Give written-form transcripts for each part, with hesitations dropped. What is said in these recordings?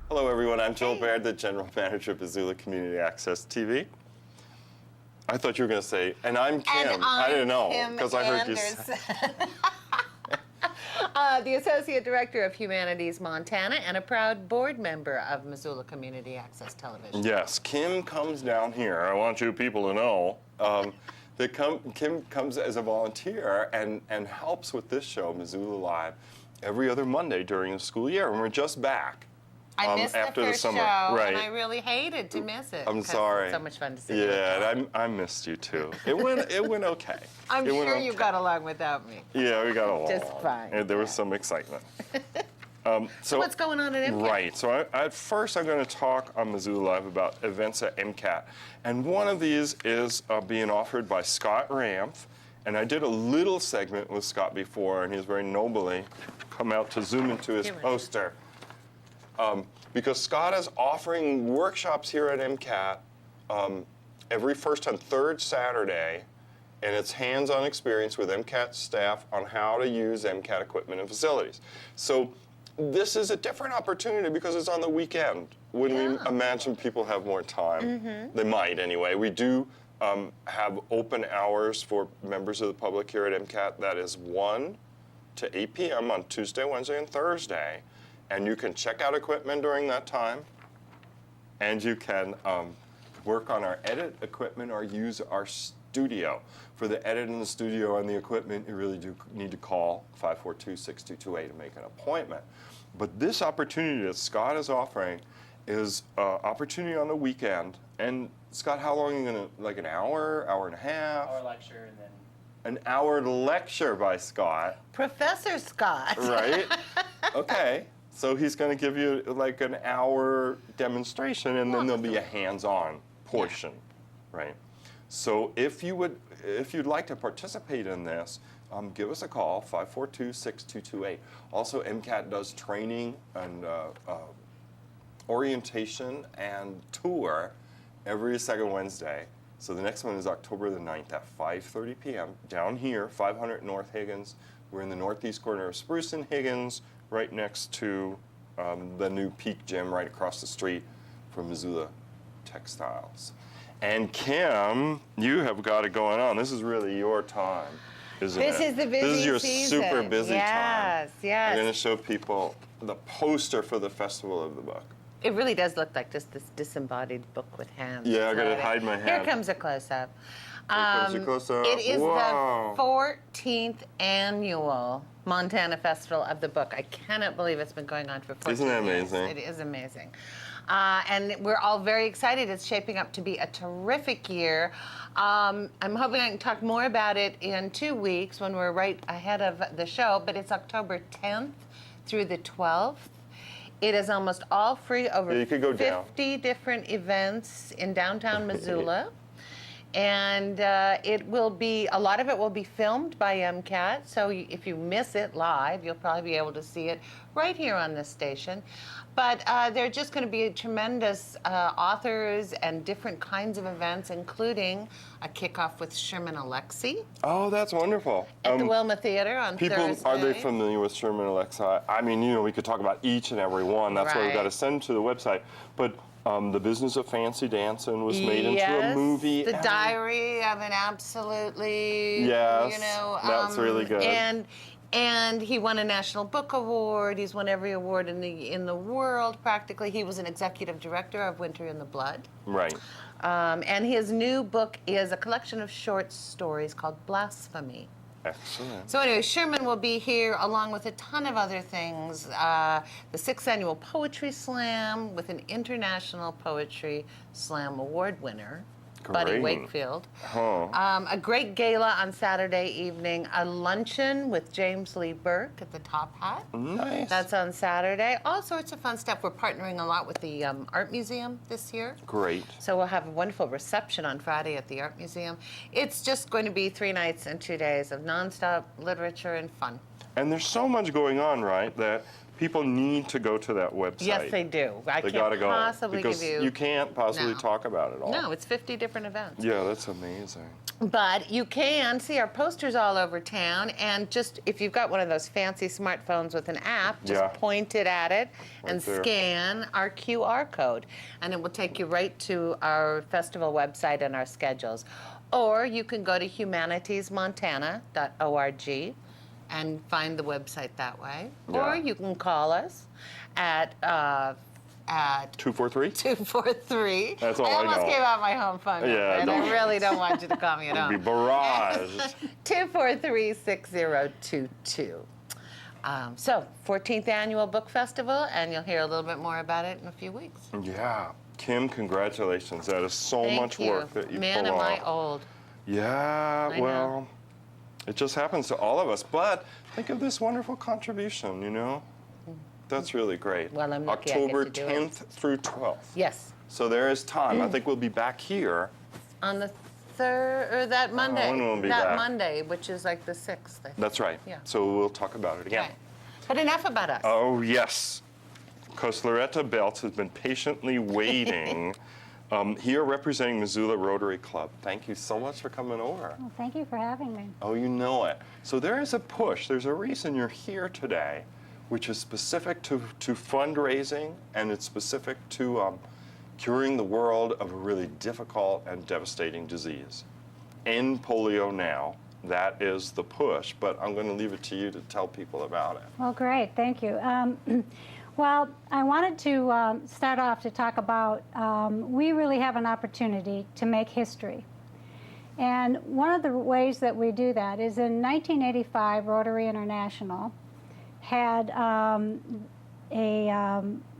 Hello, everyone. I'm Joel Baird, the General Manager of Missoula Community Access TV. I thought you were going to say, and I'm Kim. And I didn't know, Kim because I heard you say. The Associate Director of Humanities Montana and a proud board member of Missoula Community Access Television. Yes, Kim comes down here. I want you people to know that Kim comes as a volunteer and helps with this show, Missoula Live, every other Monday during the school year, and we're just back. I missed after the first summer. show, Right. and I really hated to miss it. I'm sorry. It's so much fun to see. Yeah, and I missed you too. It went okay. I'm It went sure okay. you got along without me. Yeah, we got along. Just fine. And there was some excitement. So what's going on at MCAT? Right. So at first, I'm going to talk on Missoula Live about events at MCAT, and one of these is being offered by Scott Ramf. And I did a little segment with Scott before, and he's very nobly come out to zoom into his poster. Because Scott is offering workshops here at MCAT every first and third Saturday, and it's hands-on experience with MCAT staff on how to use MCAT equipment and facilities. So this is a different opportunity because it's on the weekend when we imagine people have more time. They might anyway. We do have open hours for members of the public here at MCAT. That is 1 to 8 p.m. on Tuesday, Wednesday, and Thursday. And you can check out equipment during that time, and you can work on our edit equipment or use our studio. For the edit in the studio and the equipment, you really do need to call 542-6228 to make an appointment. But this opportunity that Scott is offering is opportunity on the weekend. And Scott, how long are you going to, like an hour, hour and a half? Hour lecture and then... An hour lecture by Scott. Professor Scott. Right? Okay. So he's going to give you like an hour demonstration, and then there'll be a hands-on portion, right? So if you'd like to participate in this, give us a call, 542-6228. Also, MCAT does training and orientation and tour every second Wednesday. So the next one is October the 9th at 5:30 p.m. down here, 500 North Higgins. We're in the northeast corner of Spruce and Higgins, right next to the new Peak Gym right across the street from Missoula Textiles. And Kim, you have got it going on. This is really your time, isn't it? This is the busy This is your season. super busy time. Yes, yes. I'm going to show people the poster for the Festival of the Book. It really does look like just this disembodied book with hands. Yeah, I got to hide my hand. Here comes a close-up. comes a close-up. It is Whoa. the 14th annual Montana Festival of the Book. I cannot believe it's been going on for 14 years. Isn't that amazing? It is amazing. And we're all very excited. It's shaping up to be a terrific year. I'm hoping I can talk more about it in 2 weeks when we're right ahead of the show, but it's October 10th through the 12th. It is almost all free, over Yeah, you could go 50 different events in downtown Missoula. And it will be, a lot of it will be filmed by MCAT, so if you miss it live, you'll probably be able to see it right here on this station. But there are just going to be tremendous authors and different kinds of events, including a kickoff with Sherman Alexie Oh, that's wonderful. at the Wilma Theater on People, Thursday. are they familiar with Sherman Alexie? I mean, you know, we could talk about each and every one. That's why we've got to Right. send to the website. But The Business of Fancy Dancing was made into a movie. The Diary of an Absolutely, Yes, you know. that's really good. And he won a National Book Award. He's won every award in the world, practically. He was an executive director of Winter in the Blood. Right. And his new book is a collection of short stories called Blasphemy. Excellent. So anyway, Sherman will be here along with a ton of other things. The 6th Annual Poetry Slam with an International Poetry Slam Award winner, Buddy Great. Wakefield. Huh. A great gala on Saturday evening, a luncheon with James Lee Burke at the Top Hat. Nice. That's on Saturday. All sorts of fun stuff. We're partnering a lot with the Art Museum this year. Great. So we'll have a wonderful reception on Friday at the Art Museum. It's just going to be 3 nights and 2 days of nonstop literature and fun. And there's so much going on, right, that people need to go to that website. Yes, they do. I They can't gotta go possibly because give you. you can't possibly No. talk about it all. No, it's 50 different events. Yeah, that's amazing. But you can see our posters all over town, and just if you've got one of those fancy smartphones with an app, just Yeah. point it at it and Right there. scan our QR code, and it will take you right to our festival website and our schedules. Or you can go to humanitiesmontana.org and find the website that way. Yeah. Or you can call us at 243? 243. That's all I almost know. gave out my home phone number, Yeah, and don't. I really don't want you to call me at home. Be barraged. 243-6022. So, 14th Annual Book Festival, and you'll hear a little bit more about it in a few weeks. Yeah. Kim, congratulations. That is so Thank much you. work that you Man, pull am off. I old. Yeah, I know. well, it just happens to all of us. But think of this wonderful contribution, you know? That's really great. Well, I'm lucky I get October to do it. 10th through 12th. Yes, So there is time. I think we'll be back here. on the third, or that Monday. when will we be that back? Monday, which is like the 6th. I think. That's right. Yeah. So we'll talk about it again. Right. But enough about us. Oh, yes. Because Lauretta Belts has been patiently waiting here representing Missoula Rotary Club. Thank you so much for coming over. Well, thank you for having me. Oh, you know it. So there is a push. There's a reason you're here today, which is specific to fundraising, and it's specific to curing the world of a really difficult and devastating disease. End Polio Now. That is the push, but I'm going to leave it to you to tell people about it. Well, great, thank you. Well, I wanted to start off to talk about we really have an opportunity to make history. And one of the ways that we do that is in 1985, Rotary International had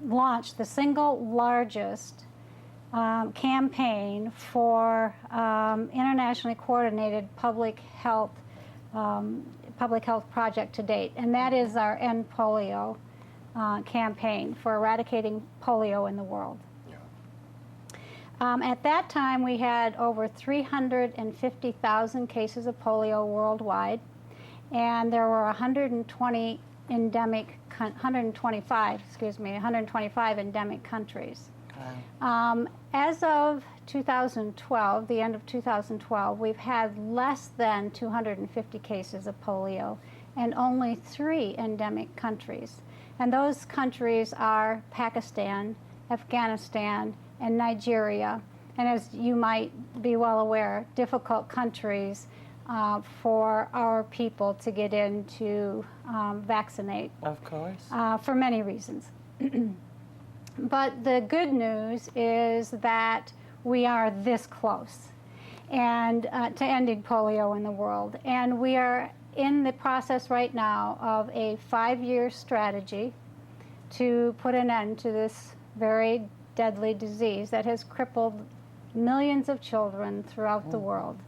launched the single largest campaign for internationally coordinated public health project to date, and that is our End Polio campaign for eradicating polio in the world. Yeah. At that time, we had over 350,000 cases of polio worldwide, and there were 125 endemic countries. As of 2012, the end of 2012, we've had less than 250 cases of polio and only 3 endemic countries. And those countries are Pakistan, Afghanistan, and Nigeria. And as you might be well aware, difficult countries for our people to get in to vaccinate. Of course. For many reasons. But the good news is that we are this close and to ending polio in the world. And we are in the process right now of a 5-year strategy to put an end to this very deadly disease that has crippled millions of children throughout the world.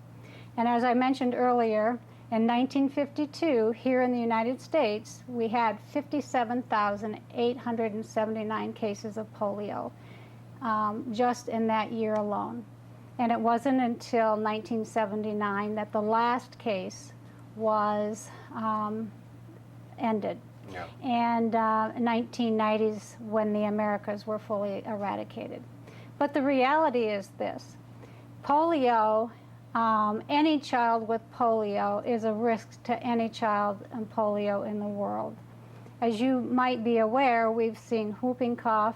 And as I mentioned earlier, in 1952, here in the United States, we had 57,879 cases of polio just in that year alone. And it wasn't until 1979 that the last case was ended. Yeah. And 1990s when the Americas were fully eradicated. But the reality is this: polio, any child with polio is a risk to any child in polio in the world. As you might be aware, we've seen whooping cough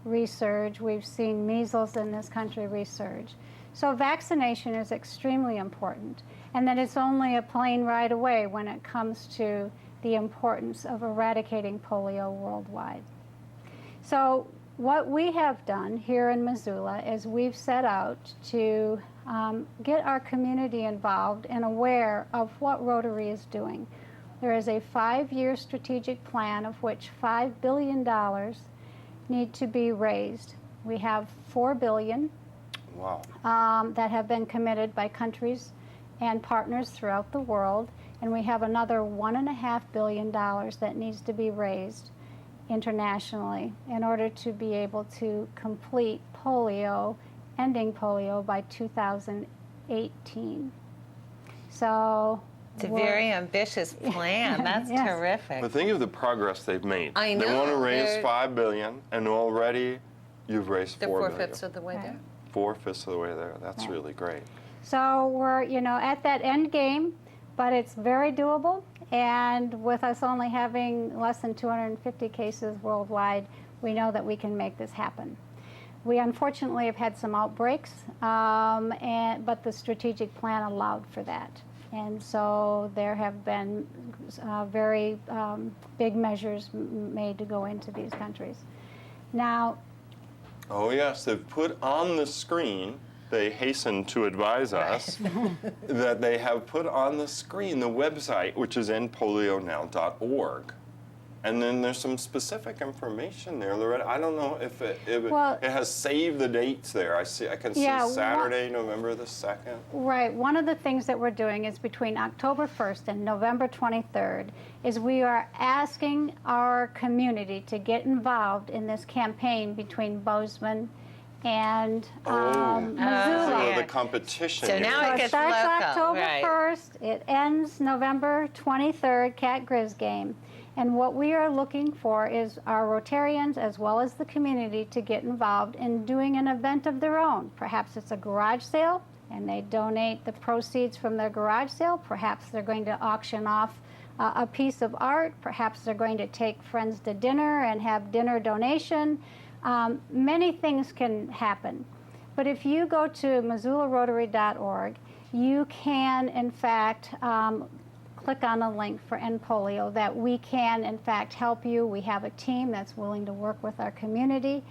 resurge, we've seen measles in this country resurge. So vaccination is extremely important, and that it's only a plane ride away when it comes to the importance of eradicating polio worldwide. So what we have done here in Missoula is we've set out to get our community involved and aware of what Rotary is doing. There is a 5-year strategic plan of which $5 billion need to be raised. We have $4 billion Wow. that have been committed by countries and partners throughout the world, and we have another $1.5 billion that needs to be raised internationally in order to be able to complete polio, ending polio by 2018. So It's a very ambitious plan. That's Yes. terrific. But think of the progress they've made. I They want to know. raise They're- $5 billion, and already you've raised They're $4 billion. 4/5 of the way there. 4/5 of the way there. That's really great. So we're, at that end game, but it's very doable. And with us only having less than 250 cases worldwide, we know that we can make this happen. We unfortunately have had some outbreaks, but the strategic plan allowed for that. And so there have been very big measures made to go into these countries. Now, Oh, yes, they've put on the screen, they hasten to advise us, that they have put on the screen the website, which is endpolionow.org. And then there's some specific information there, Loretta. I don't know if it Well- has saved the dates there. I can see Yeah, Saturday, November the 2nd. right, one of the things that we're doing is between October 1st and November 23rd is we are asking our community to get involved in this campaign between Bozeman and Missoula. So the competition. So here. now So it it gets starts local, October right. 1st, it ends November 23rd, Cat Grizz game. And what we are looking for is our Rotarians as well as the community to get involved in doing an event of their own. Perhaps it's a garage sale and they donate the proceeds from their garage sale. Perhaps they're going to auction off a piece of art. Perhaps they're going to take friends to dinner and have dinner donation. Many things can happen. But if you go to MissoulaRotary.org, you can, in fact, click on a link for End Polio that we can, in fact, help you. We have a team that's willing to work with our community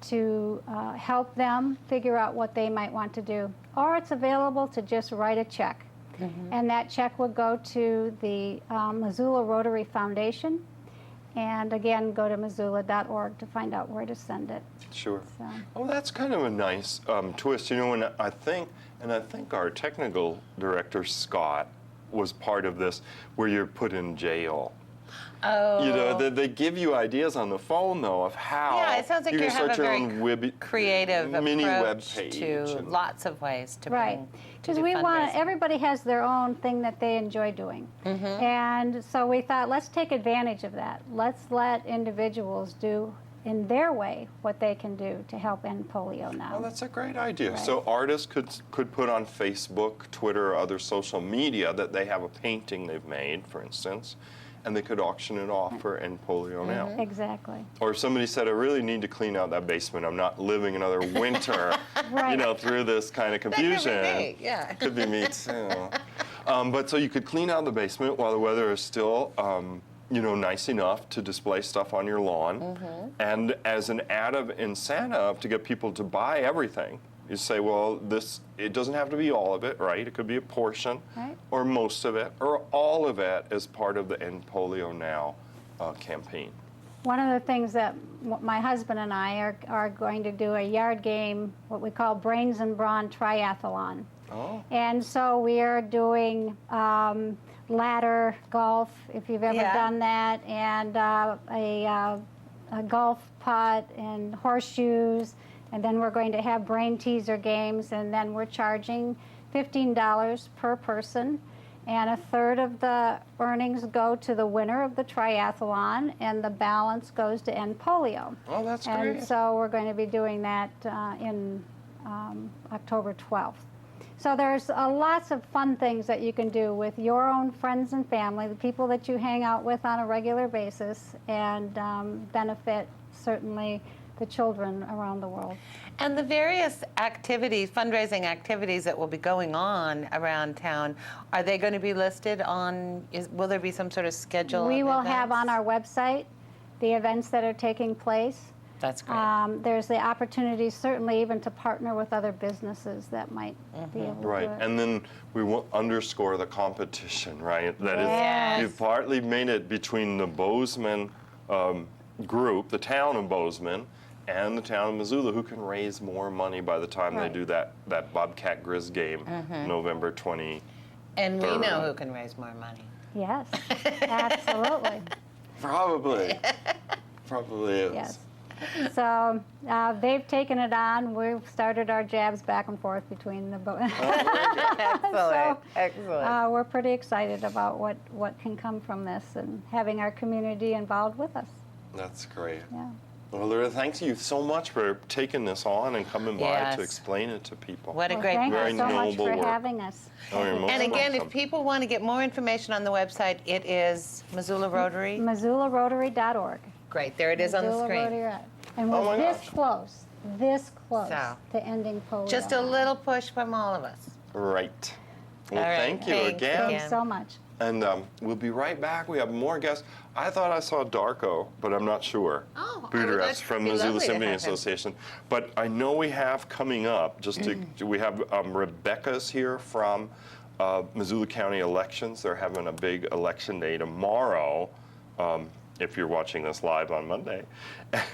to help them figure out what they might want to do. Or it's available to just write a check. And that check would go to the Missoula Rotary Foundation. And again, go to Missoula.org to find out where to send it. Sure. So. Oh, that's kind of a nice twist. When I think our technical director, Scott, was part of this, where you're put in jail. Oh. They give you ideas on the phone, though, of how Yeah, it sounds like you you can have start a your very own creative mini web approach page. to and- lots of ways to Right, bring to because do we want, fundraising. everybody has their own thing that they enjoy doing. And so we thought, let's take advantage of that. Let's let individuals do in their way what they can do to help end polio now. Oh, that's a great idea. Right. So artists could put on Facebook, Twitter, or other social media that they have a painting they've made, for instance, and they could auction it off for End Polio Now. Exactly. Or if somebody said, I really need to clean out that basement. I'm not living another winter, Right. through this kind of confusion. me, yeah. Could be me too. But so you could clean out the basement while the weather is still, nice enough to display stuff on your lawn. And as an added incentive to get people to buy everything, you say, well, it doesn't have to be all of it, right? It could be a portion, Right. or most of it, or all of it as part of the End Polio Now campaign. One of the things that my husband and I are going to do a yard game, what we call Brains and Brawn Triathlon. Oh. And so we are doing ladder golf, if you've ever Yeah. done that, and a golf putt and horseshoes. And then we're going to have brain teaser games, and then we're charging $15 per person. And a third of the earnings go to the winner of the triathlon, and the balance goes to End Polio. Oh, that's And great. so we're going to be doing that in October 12th. So there's lots of fun things that you can do with your own friends and family, the people that you hang out with on a regular basis, and benefit certainly the children around the world. And the various activities, fundraising activities that will be going on around town, are they going to be listed on, will there be some sort of schedule? We of will have events? on our website the events that are taking place. That's great. There's the opportunity certainly even to partner with other businesses that might be able to Right, do it. and then we will underscore the competition, right? That is, Yes. you've partly made it between the Bozeman group, the town of Bozeman, and the town of Missoula, who can raise more money by the time Right. they do that Bobcat Grizz game, November 20. And we third. know who can raise more money. Yes, absolutely. Probably. Probably is. Yes. So they've taken it on. We've started our jabs back and forth between the both. Excellent, excellent. We're pretty excited about what can come from this and having our community involved with us. That's great. Yeah. Well, Lauretta, thank you so much for taking this on and coming by Yes. to explain it to people. What a Well, great thank Very you so much noble for work. having us. Oh, you're most And again, welcome. if people want to get more information on the website, it is Missoula Rotary. MissoulaRotary.org. Great, there it is on the Missoula screen. Rotary. And Oh my we're this gosh. close So. to ending polio. Just a little push from all of us. Right. Well, All right, thank you thanks again. Thanks so much. And we'll be right back. We have more guests. I thought I saw Darko, but I'm not sure. Oh, Butoras that'd from be Missoula lovely to Symphony have him. Association. But I know we have coming up, we have Rebecca's here from Missoula County Elections. They're having a big election day tomorrow, if you're watching this live on Monday.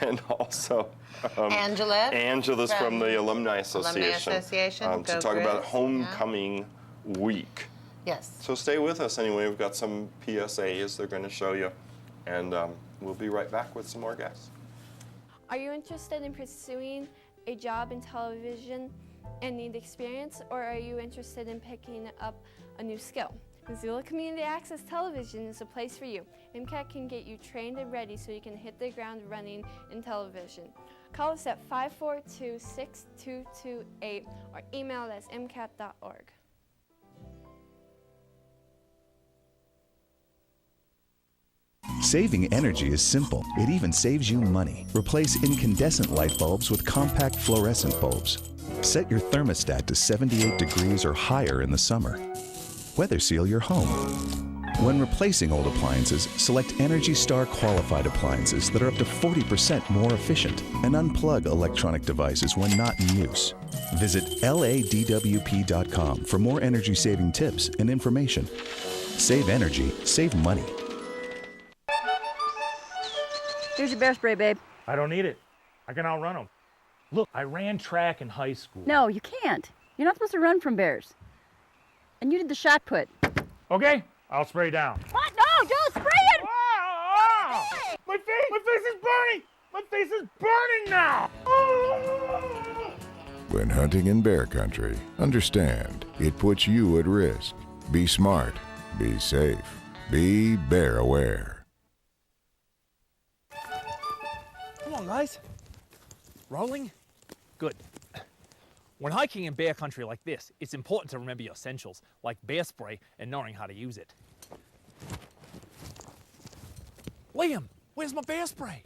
And also Angela's from the Alumni Association. Association. To Go talk about Grizz. homecoming week. Yes. So stay with us anyway. We've got some PSAs they're going to show you. And we'll be right back with some more guests. Are you interested in pursuing a job in television and need experience, or are you interested in picking up a new skill? Missoula Community Access Television is a place for you. MCAT can get you trained and ready so you can hit the ground running in television. Call us at 542-6228 or email us at mcat.org. Saving energy is simple. It even saves you money. Replace incandescent light bulbs with compact fluorescent bulbs. Set your thermostat to 78 degrees or higher in the summer. Weather seal your home. When replacing old appliances, select Energy Star qualified appliances that are up to 40% more efficient, and unplug electronic devices when not in use. Visit ladwp.com for more energy saving tips and information. Save energy, save money. Here's your bear spray, babe. I don't need it. I can outrun them. Look, I ran track in high school. No, you can't. You're not supposed to run from bears. And you did the shot put. Okay, I'll spray down. What? No, don't spray it! Ah! My face is burning! My face is burning now! Ah! When hunting in bear country, understand it puts you at risk. Be smart, be safe, be bear aware. Come on, guys. Rolling? Good. When hiking in bear country like this, it's important to remember your essentials, like bear spray and knowing how to use it. Liam, where's my bear spray?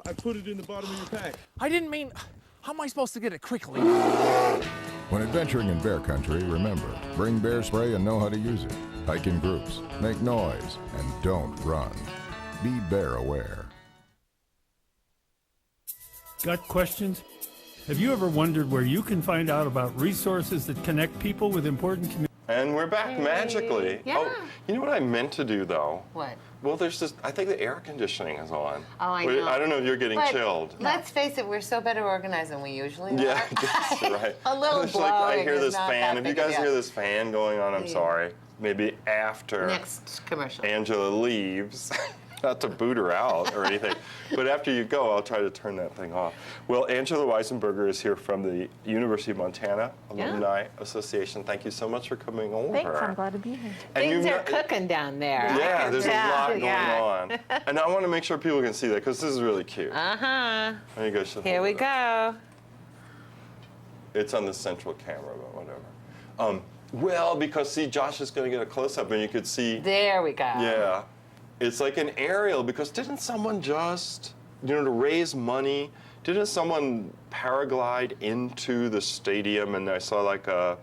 I put it in the bottom of your pack. I didn't mean... How am I supposed to get it quickly? When adventuring in bear country, remember, bring bear spray and know how to use it. Hike in groups, make noise, and don't run. Be bear aware. Got questions? Have you ever wondered where you can find out about resources that connect people with important communities? And we're back magically. Yeah. Oh, you know what I meant to do though? What? Well, there's just, I think the air conditioning is on. Oh, I know. I don't know if you're getting But chilled. let's face it, we're so better organized than we usually are. Yeah, that's right. A little It's like I blowing hear is this not fan. that If you big a guys deal. hear this fan going on, I'm sorry. Maybe after Next commercial. Angela leaves. Not to boot her out or anything, but after you go, I'll try to turn that thing off. Well, Angela Weisenburger is here from the University of Montana Alumni Association. Thank you so much for coming over. Thanks, I'm glad to be here. And Things you've are not- cooking down there. Yeah, there's a lot going Yeah. on. And I want to make sure people can see that because this is really cute. Uh-huh. There you go. Should Here hold we it up. go. It's on the central camera, but whatever. Well, because see, Josh is going to get a close-up and you could see. There we go. Yeah. It's like an aerial because didn't someone just, to raise money, didn't someone paraglide into the stadium and I saw like a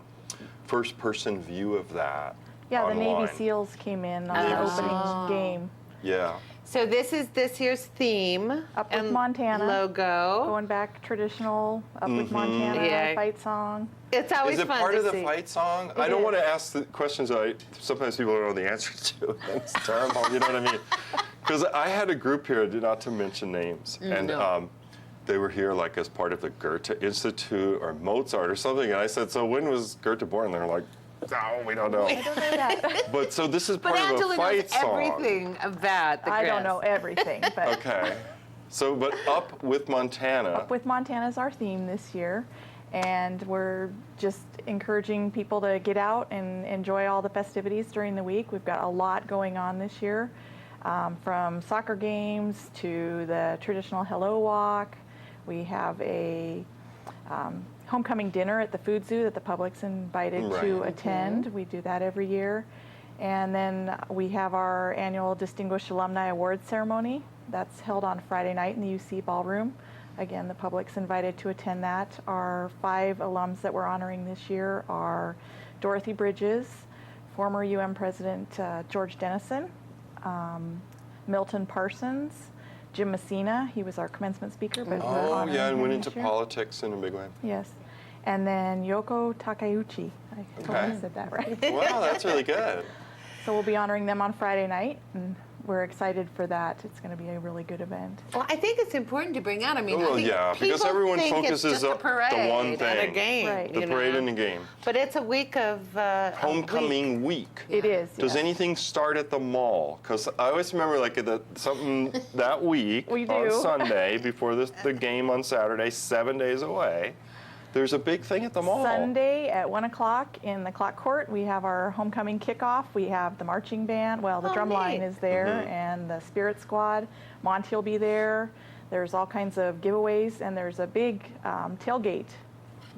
first-person view of that Yeah, the online. Navy SEAls came in on the opening game. Yeah. So this is this year's theme. Up with and Montana. Logo. Going back traditional, Up with Montana, Yeah. fight song. It's always Is it fun part to of the see. fight song? I don't want to ask the questions that sometimes people don't know the answer to. That's terrible, you know what I mean? Because I had a group here, not to mention names, and they were here like as part of the Goethe Institute or Mozart or something, and I said, so when was Goethe born? And they're like, no, we don't know. I don't know that. But so this is But part of Angela a fight knows song. everything about the I don't Grizz. know everything, but Okay. So, but Up with Montana. Up with Montana is our theme this year, and we're just encouraging people to get out and enjoy all the festivities during the week. We've got a lot going on this year, from soccer games to the traditional Hello Walk. We have a homecoming dinner at the food zoo that the public's invited to attend. We do that every year. And then we have our annual Distinguished Alumni Awards ceremony. That's held on Friday night in the UC Ballroom. Again, the public's invited to attend that. Our 5 alums that we're honoring this year are Dorothy Bridges, former UM President George Dennison, Milton Parsons, Jim Messina, he was our commencement speaker, but we're honoring and him went this into year. politics in a big way. Yes. And then Yoko Takeuchi. I totally said that right. Wow, that's really good. So we'll be honoring them on Friday night, and we're excited for that. It's going to be a really good event. Well, I think it's important to bring out. I mean, Well, I think yeah, because people everyone think it's focuses just a on the parade one and a thing. game, Right. The you parade know? and the game. But it's a week of Homecoming week. It is. Does yes. anything start at the mall? Because I always remember like something that week We on do. Sunday before the game on Saturday, 7 days away. There's a big thing at the mall. Sunday at 1 o'clock in the clock court, we have our homecoming kickoff. We have the marching band. Well, the drum line is there, and the spirit squad. Monty will be there. There's all kinds of giveaways, and there's a big tailgate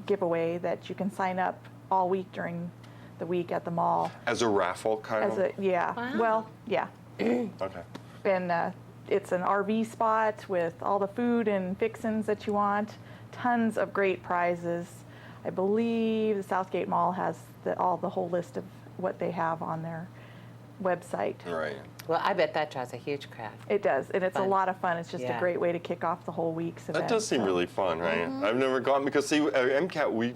giveaway that you can sign up all week during the week at the mall. As a raffle kind As of? a yeah. Wow. Well, yeah. Okay. And it's an RV spot with all the food and fixins that you want. Tons of great prizes. I believe the Southgate Mall has the whole list of what they have on their website. Right. Well, I bet that draws a huge crowd. It does, and it's a Fun. lot of fun. It's just Yeah. a great way to kick off the whole week's event. That does seem so. really fun, right? I've never gone because see, at MCAT we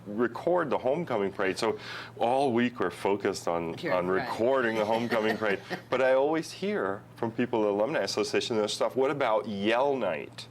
record the homecoming parade, so all week we're focused on Right. recording the homecoming parade. But I always hear from people at the Alumni Association and stuff. What about Yell Night?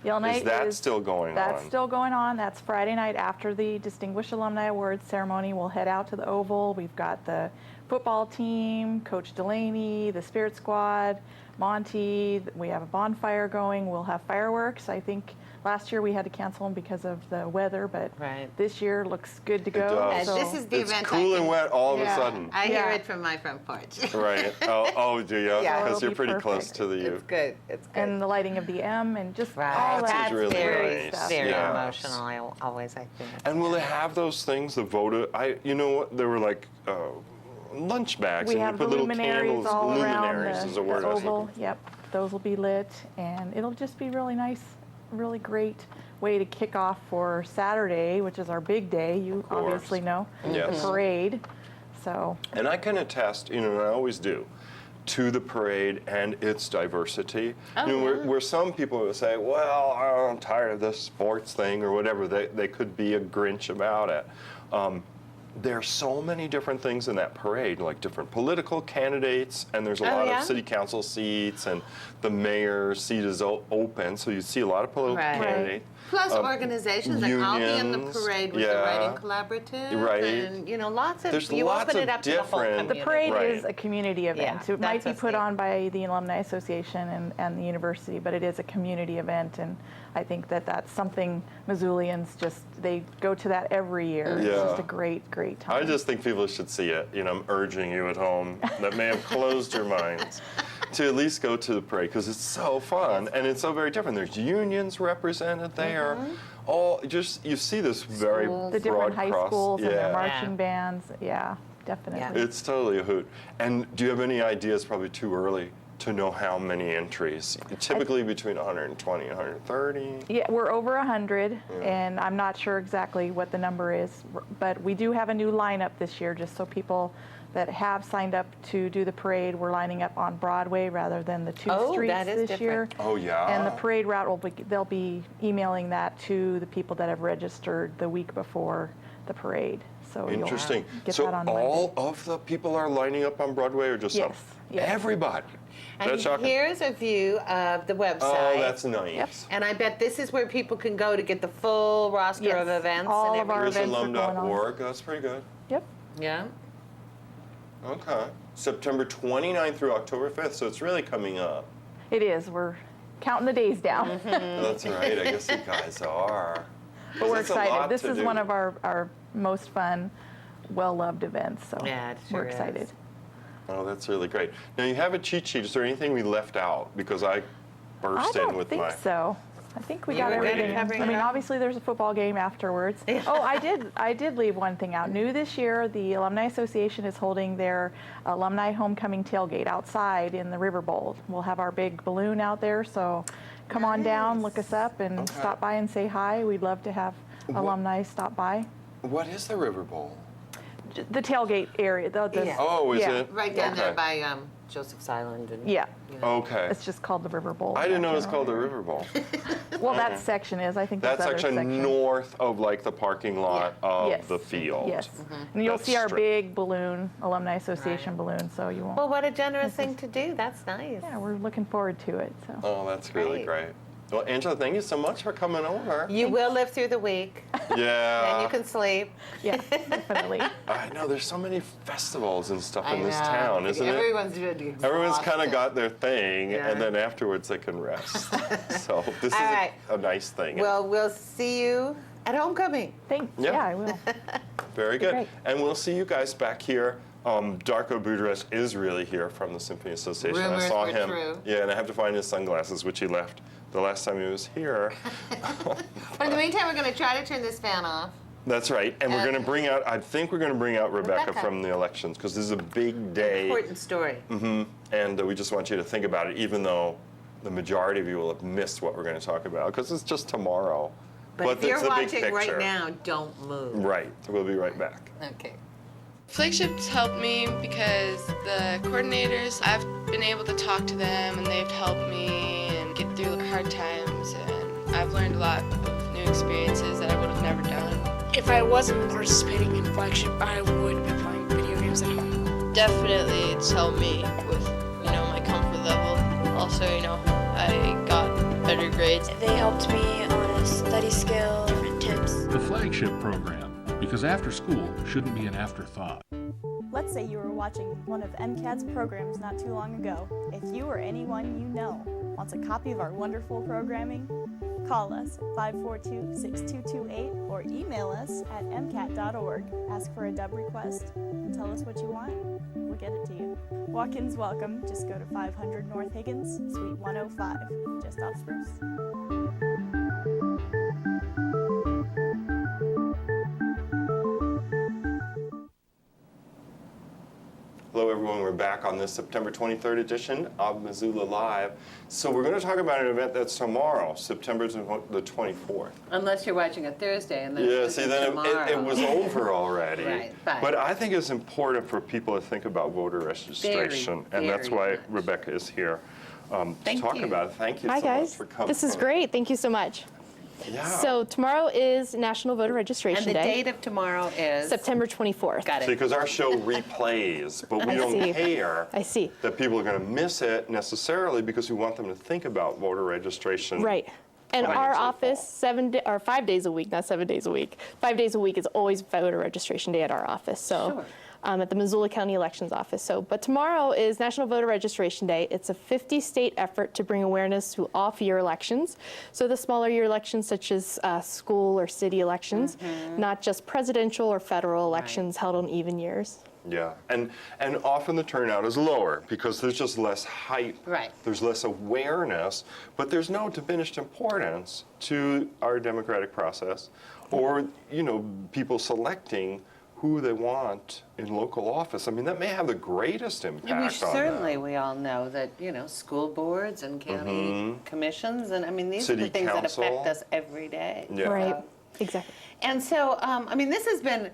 Yell Night Is that still going That's on? still going on. That's Friday night after the Distinguished Alumni Awards ceremony. We'll head out to the Oval. We've got the football team, Coach Delaney, the Spirit Squad, Monty. We have a bonfire going. We'll have fireworks. I think last year we had to cancel them because of the weather, but this year looks good to go. does. And So this is the It's event. cool and wet all of a Yeah. sudden. I hear Yeah. it from my front porch. Right. Oh, do you? Yeah. Because It'll you're be pretty close perfect. to the U. It's good. It's good. and the lighting of the M and just all Right. that That's really very, nice. very Yes. emotional. I think. And will they have those things, the voter? You know what? They were like lunch bags, We and you have put the little luminaries candles. all around Luminaries is a word the I was Oval. looking for. Yep, those will be lit, and it'll just be really nice, really great way to kick off for Saturday, which is our big day. You course. obviously know Yes. the parade. So And I can attest, and I always do, to the parade and its diversity. Where some people will say, well, I'm tired of this sports thing or whatever, they could be a Grinch about it. There's so many different things in that parade, like different political candidates, and there's a lot of city council seats, and the mayor's seat is open, so you see a lot of political candidates. Plus organizations, like I'll be in the unions, parade with the Writing Collaborative, Right. and lots of, There's you lots open of it up to the whole different- community. the parade Right. is a community event. Yeah, It might that's be what's put neat. on by the Alumni Association and the university, but it is a community event, and I think that that's something Missoulians they go to that every year. It's Yeah. just a great, great time. I just think people should see it. I'm urging you at home that may have closed your minds to at least go to the parade because it's so fun and it's so very different. There's unions represented there. All you see this very the different broad high cross. schools and their Yeah. marching bands. Yeah, definitely. It's totally a hoot. And do you have any ideas? Probably too early to know how many entries. Typically between 120 and 130. Yeah, we're over 100, and I'm not sure exactly what the number is, but we do have a new lineup this year, just so people that have signed up to do the parade, we're lining up on Broadway rather than the two streets that is this year. different. Oh, yeah. And the parade route they'll be emailing that to the people that have registered the week before the parade. So you'll Interesting. get So that on all Monday. of the people are lining up on Broadway or just some? Yes, yes. Everybody. And That's shocking. here's a view of the website. Oh, that's nice. Yep. And I bet this is where people can go to get the full roster Yes, of events all and of our everything. events are going on. Alum.org. That's pretty good. Yep. Yeah. Okay. September 29th through October 5th, so it's really coming up. It is. counting the days down. That's right. I guess you guys are. But we're That's a lot excited. This to is do. one of our most fun, well-loved events, so Yeah, it we're sure excited. is. Oh, that's really great. Now you have a cheat sheet. Is there anything we left out? Because I burst in with I my. don't think so. I think we You got were good at everything. covering I mean, it up. obviously there's a football game afterwards. Oh, I did leave one thing out. New this year, the Alumni Association is holding their alumni homecoming tailgate outside in the River Bowl. We'll have our big balloon out there, so come on down, look us up, and stop by and say hi. We'd love to have alumni stop by. What is the River Bowl? The tailgate area. Oh, is it? Right down there Okay. by Joseph's Island. And, Yeah. Okay. It's just called the River Bowl. I didn't know it was General called the area. River Bowl. Well, that section is. I think That's this other actually section. north of like the parking lot of Yes. the field. Yes. And you'll That's see our straight. big balloon, Alumni Association balloon, so you won't. Well, what a generous thing to do. That's nice. Yeah, we're looking forward to it. So. Oh, that's really great. Well, Angela, thank you so much for coming over. You will live through the week. Yeah. Then you can sleep. Yeah, definitely. I know, there's so many festivals and stuff I in this know. town, isn't Everyone's it? Everyone's kind of exhausted. got their thing, Yeah. and then afterwards they can rest. So this is All right. a nice thing. Well, we'll see you at homecoming. Thanks. Yeah. Yeah, I will. Very good. Great. And we'll see you guys back here. Darko Butoras is really here from the Symphony Association. I Rumors saw were him. true. Yeah, and I have to find his sunglasses, which he left the last time he was here. But in the meantime, we're going to try to turn this fan off. That's right. And we're going to bring out, I think we're going to bring out Rebecca Rebecca. from the elections, because this is a big day. Important story. And we just want you to think about it, even though the majority of you will have missed what we're going to talk about, because it's just tomorrow. But if you're it's a big watching right picture. now, don't move. Right. We'll be right back. Okay. Flagships helped me because the coordinators, I've been able to talk to them and they've helped me and get through hard times, and I've learned a lot of new experiences that I would have never done. If I wasn't participating in Flagship, I would be playing video games at home. Definitely it's helped me with, my comfort level. Also, I got better grades. They helped me on a study skill, different tips. The Flagship program, because after school shouldn't be an afterthought. Let's say you were watching one of MCAT's programs not too long ago. If you or anyone you know wants a copy of our wonderful programming, call us at 542-6228 or email us at mcat.org. Ask for a dub request and tell us what you want. We'll get it to you. Walk-ins welcome. Just go to 500 North Higgins, Suite 105, just off Spruce. Hello, everyone. We're back on this September 23rd edition of Missoula Live. So we're going to talk about an event that's tomorrow, September the 24th. Unless you're watching it Thursday, and then Yeah, it's see, then tomorrow. it was over already. Right, but- But I think it's important for people to think about voter registration, and that's very why much. Rebecca is here to Thank talk you. about it. Thank you Hi so much guys, for coming. this is great. Thank you so much. Yeah. So tomorrow is National Voter Registration And the Day. date of tomorrow is? September 24th. Got it. Because our show replays, but we I don't see. care I see. that people are going to miss it necessarily, because we want them to think about voter registration. Right. And Right. our office, 5 days a week, not 7 days a week. 5 days a week is always voter registration day at our office. So. Sure. At the Missoula County Elections Office. But tomorrow is National Voter Registration Day. It's a 50-state effort to bring awareness to off-year elections. So the smaller year elections, such as school or city elections, not just presidential or federal elections held on even years. Yeah, and often the turnout is lower because there's just less hype. Right. There's less awareness, but there's no diminished importance to our democratic process, or people selecting who they want in local office. I mean, that may have the greatest impact And on certainly that. we all know that, school boards and county commissions, and these City are the things council. that affect us every day. Yeah. Right. So- Exactly. And so, this has been,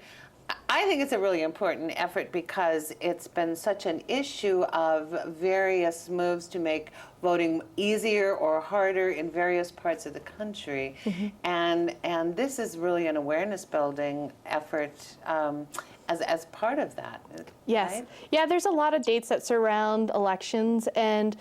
I think it's a really important effort because it's been such an issue of various moves to make voting easier or harder in various parts of the country. And this is really an awareness building effort as part of that. Yes. Right? Yeah, there's a lot of dates that surround elections, and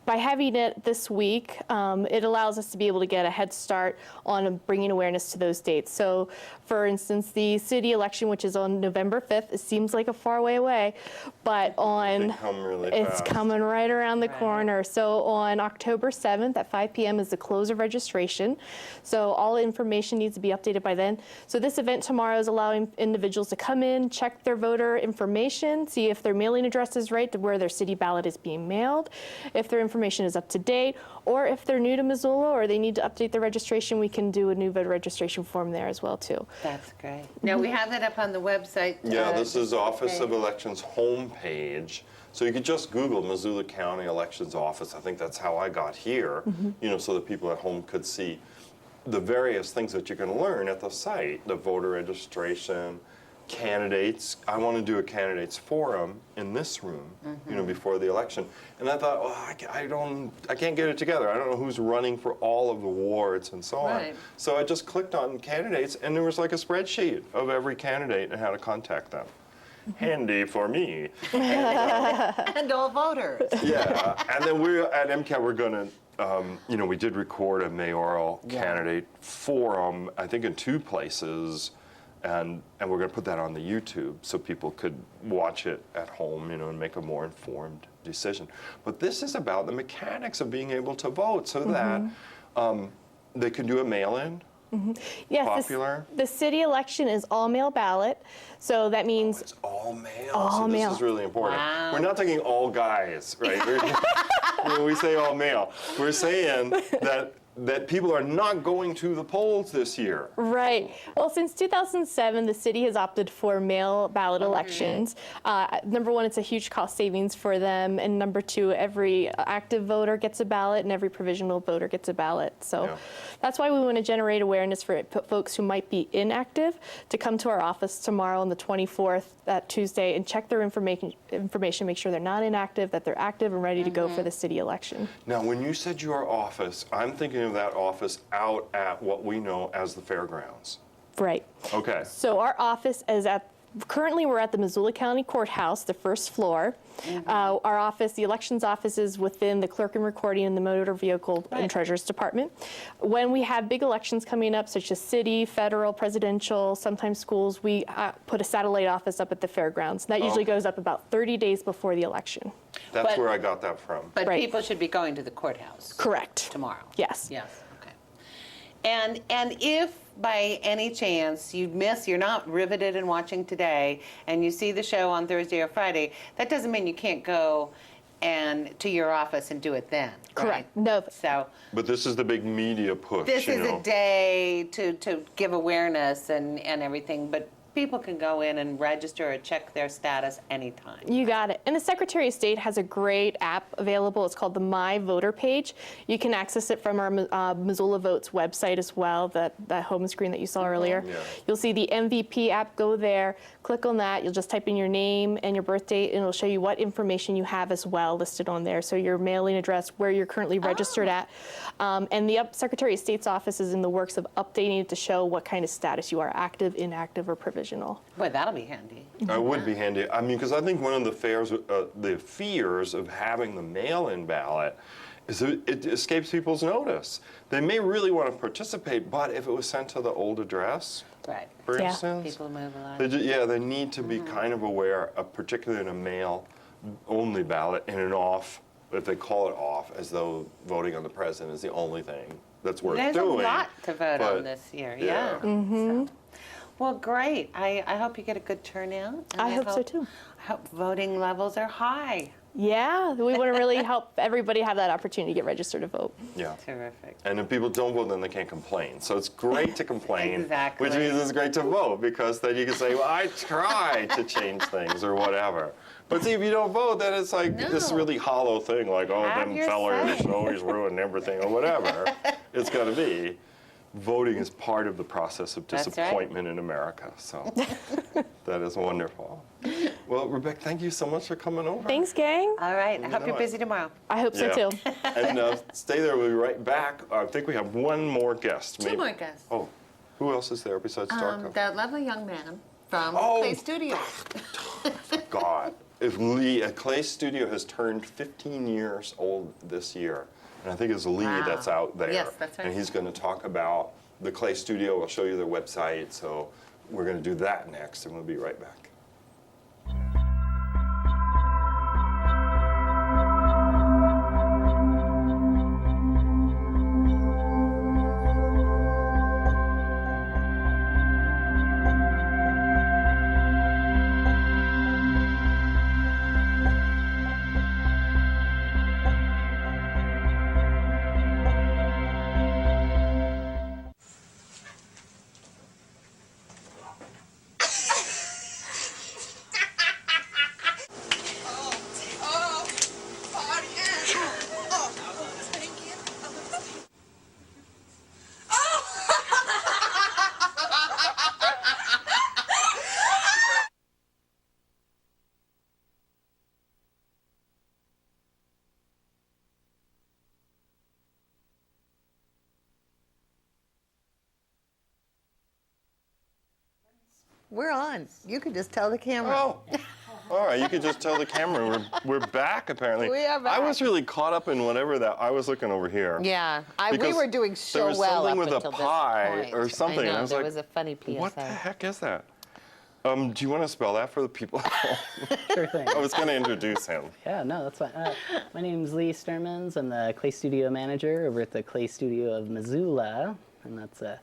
by having it this week, it allows us to be able to get a head start on bringing awareness to those dates. So, for instance, the city election, which is on November 5th, it seems like a far way away, but it's coming right around the corner. So on October 7th at 5 p.m. is the close of registration. So all information needs to be updated by then. So this event tomorrow is allowing individuals to come in, check their voter information, see if their mailing address is right, to where their city ballot is being mailed, if their information is up to date, or if they're new to Missoula or they need to update their registration, we can do a new voter registration form there as well too. That's great. Now we have that up on the website. Yeah, this is Office of Elections homepage. So you could just Google Missoula County Elections Office. I think that's how I got here, you know, so that people at home could see the various things that you can learn at the site, the voter registration, candidates. I want to do a candidates forum in this room, you know, before the election. And I thought, well, I can't get it together. I don't know who's running for all of the wards and so on. So I just clicked on candidates, and there was like a spreadsheet of every candidate and how to contact them. Handy for me. And all voters. Yeah, and then we're at MCAT, we're going to, you know, we did record a mayoral candidate forum, I think in 2 places. And we're going to put that on the YouTube so people could watch it at home, you know, and make a more informed decision. But this is about the mechanics of being able to vote so that they can do a mail-in. Yes, Popular. The city election is all mail ballot, so that means it's all mail. All so mail. This is really important. Wow. We're not thinking all guys, right? When we say all mail, we're saying that people are not going to the polls this year. Right. Well, since 2007, the city has opted for mail ballot elections. Number one, it's a huge cost savings for them, and number two, every active voter gets a ballot and every provisional voter gets a ballot. So that's why we want to generate awareness for folks who might be inactive to come to our office tomorrow on the 24th, that Tuesday, and check their information, make sure they're not inactive, that they're active and ready to go for the city election. Now, when you said your office, I'm thinking of that office out at what we know as the fairgrounds. Right. Okay. So our office is currently we're at the Missoula County Courthouse, the first floor. Our office, the elections office, is within the clerk and recording and the motor vehicle and treasurer's department. When we have big elections coming up, such as city, federal, presidential, sometimes schools, we put a satellite office up at the fairgrounds. That usually goes up about 30 days before the election. That's where I got that from. But people should be going to the courthouse. Correct. Tomorrow. Yes. Yes. Okay. And if by any chance you're not riveted and watching today, and you see the show on Thursday or Friday, that doesn't mean you can't go to your office and do it then. Correct. No. So. But this is the big media push. This is a day to give awareness and everything, but people can go in and register or check their status anytime. You got it. And the Secretary of State has a great app available. It's called the My Voter page. You can access it from our Missoula Votes website as well, that home screen that you saw earlier. Yeah. You'll see the MVP app. Go there, click on that. You'll just type in your name and your birth date, and it'll show you what information you have as well listed on there. So your mailing address, where you're currently registered at. And the Secretary of State's office is in the works of updating it to show what kind of status you are, active, inactive, or provisional. Boy, that'll be handy. It would be handy. I mean, because I think one of the fears of having the mail-in ballot is that it escapes people's notice. They may really want to participate, but if it was sent to the old address, for instance, people move a lot. They need to be kind of aware, particularly in a mail-only ballot, in an off, if they call it off, as though voting on the president is the only thing that's worth doing. There's a lot to vote on this year. Yeah. So. Well, great. I hope you get a good turnout. And I hope so too. I hope voting levels are high. Yeah, we want to really help everybody have that opportunity to get registered to vote. Yeah. Terrific. And if people don't vote, then they can't complain. So it's great to complain, Exactly. which means it's great to vote, because then you can say, well, I tried to change things or whatever. But see, if you don't vote, then it's like this really hollow thing, like, oh, them fellers always ruin everything or whatever it's going to be. Voting is part of the process of disappointment in America, so that is wonderful. Well, Rebecca, thank you so much for coming over. Thanks, gang. All right, I hope you're busy tomorrow. I hope so too. And stay there, we'll be right back. I think we have one more guest. Two more guests. Oh, who else is there besides Darko? That lovely young man from Clay Studio. God. Clay Studio has turned 15 years old this year. And I think it's Lee that's out there. Yes, that's right. And he's going to talk about the Clay Studio. We'll show you their website. So we're going to do that next, and we'll be right back. We're on. You can just tell the camera. Oh, all right. You could just tell the camera. We're back, apparently. We are back. I was really caught up in whatever that. I was looking over here. Yeah, we were doing so there was well something up with until a pie this point. or something. I know, and I was there like, was a funny PSA. what the heck is that? Do you want to spell that for the people at home? Sure thing. I was going to introduce him. Yeah, no, that's fine. My name's Lee Stuurmans. I'm the Clay Studio Manager over at the Clay Studio of Missoula, and that's Stuurmans.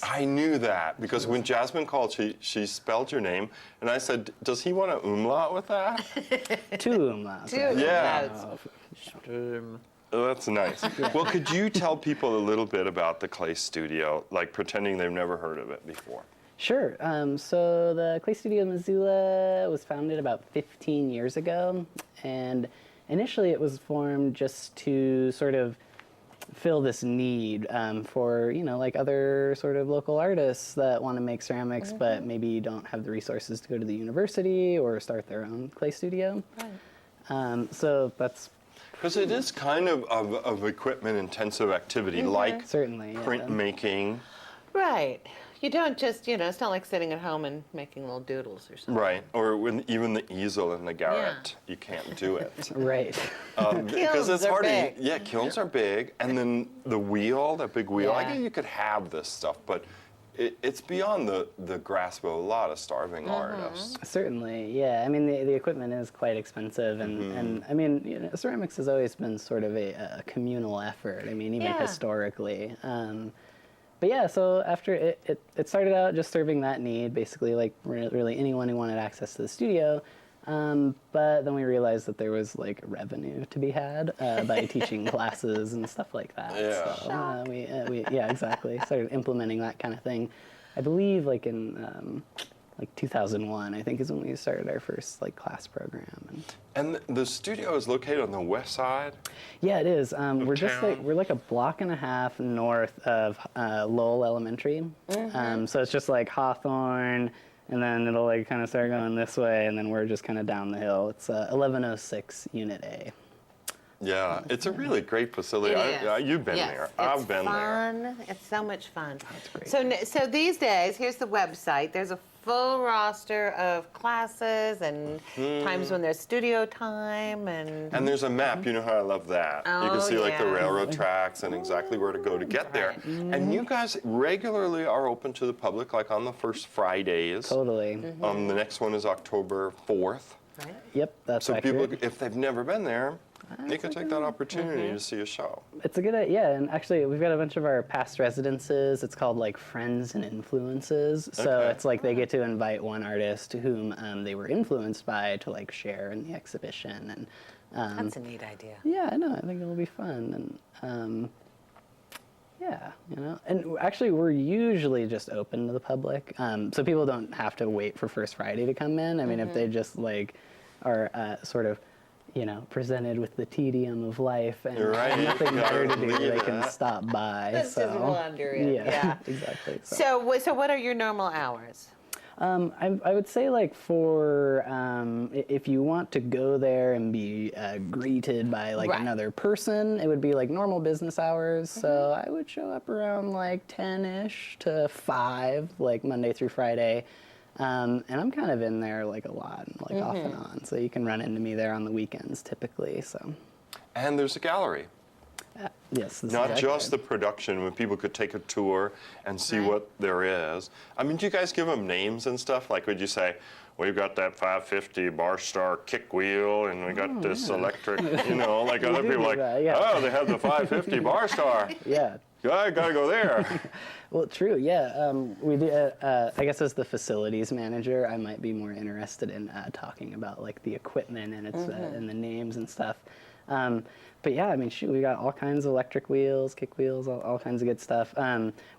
I knew that because when Jasmine called, she spelled your name, and I said, does he want an umlaut with that? Two umlauts. Yeah. Oh, that's nice. Well, could you tell people a little bit about the Clay Studio, like pretending they've never heard of it before? Sure. So the Clay Studio of Missoula was founded about 15 years ago, and initially it was formed just to sort of fill this need for, like other sort of local artists that want to make ceramics, but maybe don't have the resources to go to the university or start their own clay studio. Right. So that's... Because it is kind of equipment-intensive activity, like certainly printmaking. Right. You don't just, it's not like sitting at home and making little doodles or something. Right. Or even the easel in the garret, you can't do it. Right. Because it's hard big. to, kilns are big, and then the wheel, that big wheel, I Yeah. guess you could have this stuff, but it's beyond the grasp of a lot of starving artists. Certainly, yeah. I mean, the equipment is quite expensive, and I mean, ceramics has always been sort of a communal effort. I mean, even historically. But yeah, so after it started out just serving that need, basically, like really anyone who wanted access to the studio. But then we realized that there was like revenue to be had by teaching classes and stuff like that. Yeah. So we exactly started implementing that kind of thing. I believe like in like 2001, I think is when we started our first like class program. And the studio is located on the west side? Yeah, it is. We're like a block and a half north of Lowell Elementary. So it's just like Hawthorne, and then it'll like kind of start going this way, and then we're just kind of down the hill. It's 1106 Unit A. Yeah, it's a really great facility. You've been there. I've been there. It's so much fun. That's great. So these days, here's the website. There's a full roster of classes and times when there's studio time and there's a map. You know how I love that. You can see like the yeah. railroad tracks and exactly where to go to get there. And you guys regularly are open to the public, like on the first Fridays. Totally. The next one is October 4th. Right. Yep, that's so accurate. people, if they've never been there, they could take that opportunity to see a show. It's a good idea, and actually we've got a bunch of our past residences. It's called like Friends and Influences. So it's like they get to invite one artist whom they were influenced by to like share in the exhibition. And that's a neat idea. Yeah, I know. I think it'll be fun. And and actually we're usually just open to the public, so people don't have to wait for First Friday to come in. I mean, if they just like are sort of presented with the tedium of life and nothing better to do, they can stop by. Let's just wander in. Yeah. Exactly. So what are your normal hours? I would say like for if you want to go there and be greeted by like another person, it would be like normal business hours. So I would show up around like 10-ish to 5, like Monday through Friday. And I'm kind of in there like a lot, like off and on. So you can run into me there on the weekends typically. So. And there's a gallery. Yes. Not just the production, when people could take a tour and see what there is. I mean, do you guys give them names and stuff? Like, would you say, we've got that 550 Bar Star kick wheel, and we got this electric, you know, like other people like, oh, they have the 550 Bar Star. Yeah. I gotta go there. Well, true, yeah. We do, I guess as the facilities manager, I might be more interested in talking about like the equipment and its and the names and stuff. But yeah, I mean, shoot, we got all kinds of electric wheels, kick wheels, all kinds of good stuff.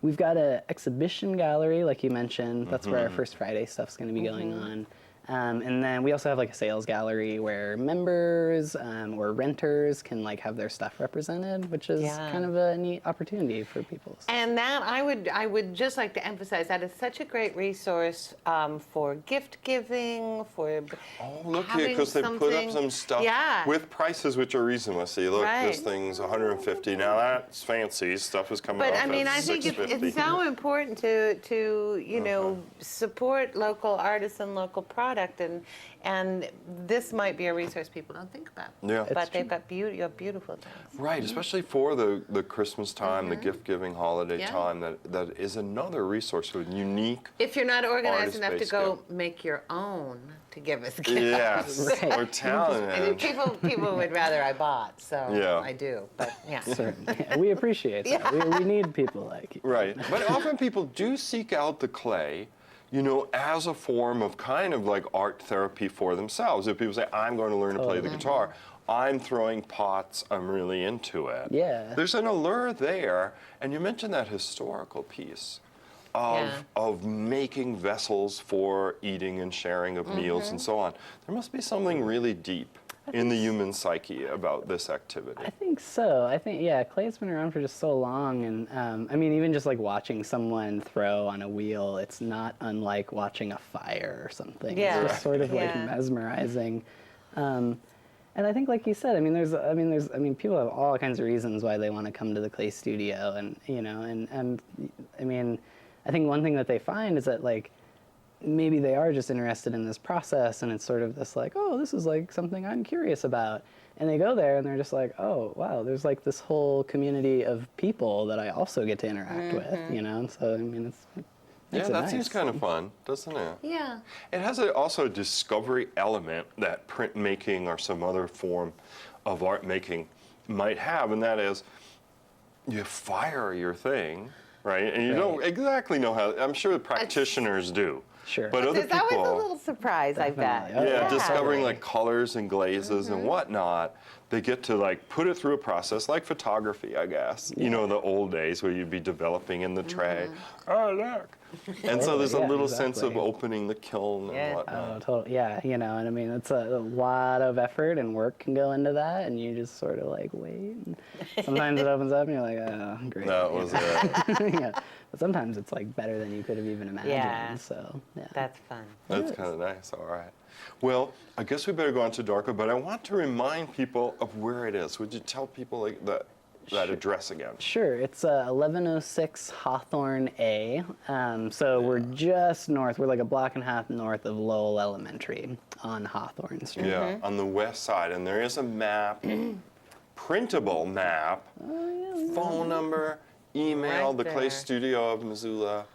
We've got an exhibition gallery, like you mentioned. That's where our First Friday stuff's going to be going on. And then we also have like a sales gallery where members or renters can like have their stuff represented, which is kind of a neat opportunity for people. And that I would just like to emphasize that is such a great resource for gift giving, for look here, because they put up some stuff with prices which are reasonable. See, look, this thing's $150. Now that's fancy stuff is coming. But off I mean, at I think it's so important to you know support local artists and local products. And this might be a resource people don't think about. Yeah. But they've got beautiful things. Right, especially for the Christmas time, the gift-giving holiday time, that is another resource with unique. If you're not organized enough to go gift. make your own to give us gifts. Yes, or talented. I mean, people would rather I bought, so I do. But yeah. Certainly. Yeah, we appreciate that. We need people like you. Right, but often people do seek out the clay, you know, as a form of kind of like art therapy for themselves. If people say, I'm going to learn to play the guitar, I'm throwing pots, I'm really into it. Yeah. There's an allure there, and you mentioned that historical piece of making vessels for eating and sharing of meals and so on. There must be something really deep in the human psyche about this activity. I think so. I think, yeah, clay's been around for just so long, and I mean, even just like watching someone throw on a wheel, it's not unlike watching a fire or something. Yeah. It's just sort of like mesmerizing. And I think, like you said, I mean, people have all kinds of reasons why they want to come to the Clay Studio, and you know, and I mean, I think one thing that they find is that like, maybe they are just interested in this process, and it's sort of this like, oh, this is like something I'm curious about. And they go there and they're just like, oh, wow, there's like this whole community of people that I also get to interact with, you know? And so, I mean, that seems kind of fun, doesn't it? Yeah. It has also a discovery element that printmaking or some other form of art making might have, and that is you fire your thing, right? And you don't exactly know how, I'm sure the practitioners do. Sure. But other There's people, always a little surprise, I bet. discovering like colors and glazes and whatnot, they get to like put it through a process like photography, I guess. You know, the old days where you'd be developing in the tray. Oh, look. And so there's a little sense of opening the kiln and whatnot. Oh, totally. Yeah, you know, and I mean, it's a lot of effort and work can go into that, and you just sort of like wait. And sometimes it opens up and you're like, oh, great. That was it. Yeah. But sometimes it's like better than you could have even imagined. Yeah. So, yeah. That's fun. That's kind of nice. All right. Well, I guess we better go on to Darko, but I want to remind people of where it is. Would you tell people like that address again? Sure. It's 1106 Hawthorne A. So we're just north. We're like a block and a half north of Lowell Elementary on Hawthorne Street. Yeah, on the west side. And there is a map, printable map, phone number, email, the Clay Studio of Missoula.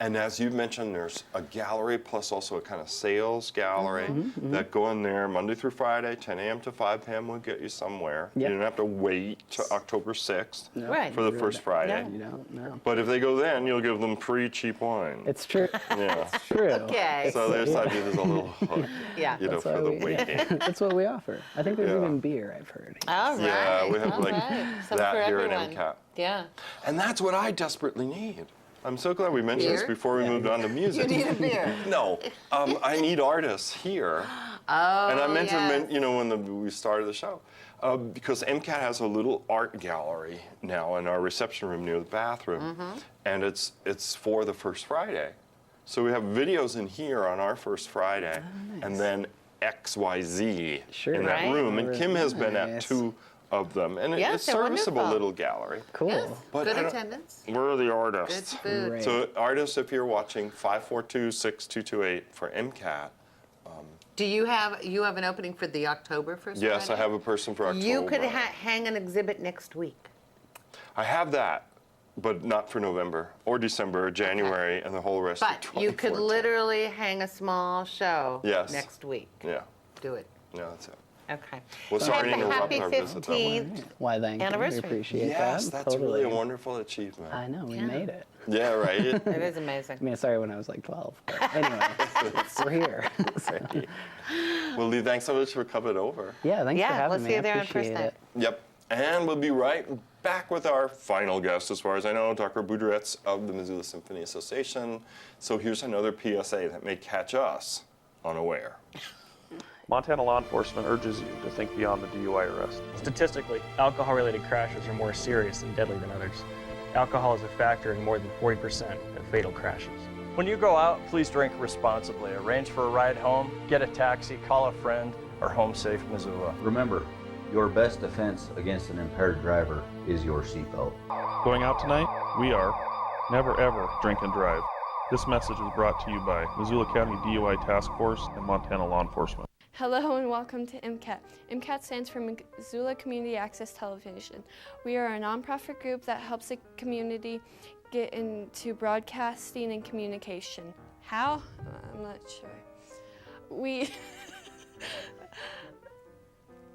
And as you mentioned, there's a gallery plus also a kind of sales gallery that go in there Monday through Friday, 10 a.m. to 5 p.m. will get you somewhere. Yep. You don't have to wait to October 6th Right. for the first Friday. You don't know. But if they go then, you'll give them free cheap wine. It's true. Yeah. It's true. Okay. So there's a little hook, you know, That's for why the we- waiting. That's what we offer. I think there's even beer, I've heard. All right. Yeah, we have All like right. Some that for here everyone. in MCAT. Yeah. And that's what I desperately need. I'm so glad we mentioned this Beer? before we moved on to music. You need a beer. No, I need artists here. Oh, And I mentioned, yes. you know, when we started the show, because MCAT has a little art gallery now in our reception room near the bathroom, and it's for the First Friday. So we have videos in here on our First Friday, and then XYZ in that room. And Kim has been at 2 of them, and Yes, it's they're serviceable wonderful. little gallery. Cool. Yes, But good I don't- attendance. We're the artists. Good food. Great. So artists, if you're watching, 542-6228 for MCAT. Do you have an opening for the October first? Yes, Friday? I have a person for October. You could hang an exhibit next week. I have that, but not for November or December or January and the whole rest of But 2014. you could literally hang a small show Yes. next week. Yeah, Do it. yeah, that's it. Okay. Well, sorry to interrupt Happy our visit, though. 15th Why, thank you. anniversary. We appreciate Yes, that. that's totally. really a wonderful achievement. I know, we made it. Yeah, right? It is amazing. I mean, sorry when I was like 12. But anyway, we're here. Well, Lee, thanks so much for coming over. Yeah, thanks for having we'll me. see you I there in appreciate person. it. Yep. And we'll be right back with our final guest, as far as I know, Darko Butoras of the Missoula Symphony Association. So here's another PSA that may catch us unaware. Montana law enforcement urges you to think beyond the DUI arrest. Statistically, alcohol-related crashes are more serious and deadly than others. Alcohol is a factor in more than 40% of fatal crashes. When you go out, please drink responsibly. Arrange for a ride home, get a taxi, call a friend, or Home Safe Missoula. Remember, your best defense against an impaired driver is your seatbelt. Going out tonight? We are. Never ever drink and drive. This message is brought to you by Missoula County DUI Task Force and Montana Law Enforcement. Hello and welcome to MCAT. MCAT stands for Missoula Community Access Television. We are a nonprofit group that helps the community get into broadcasting and communication. How? I'm not sure.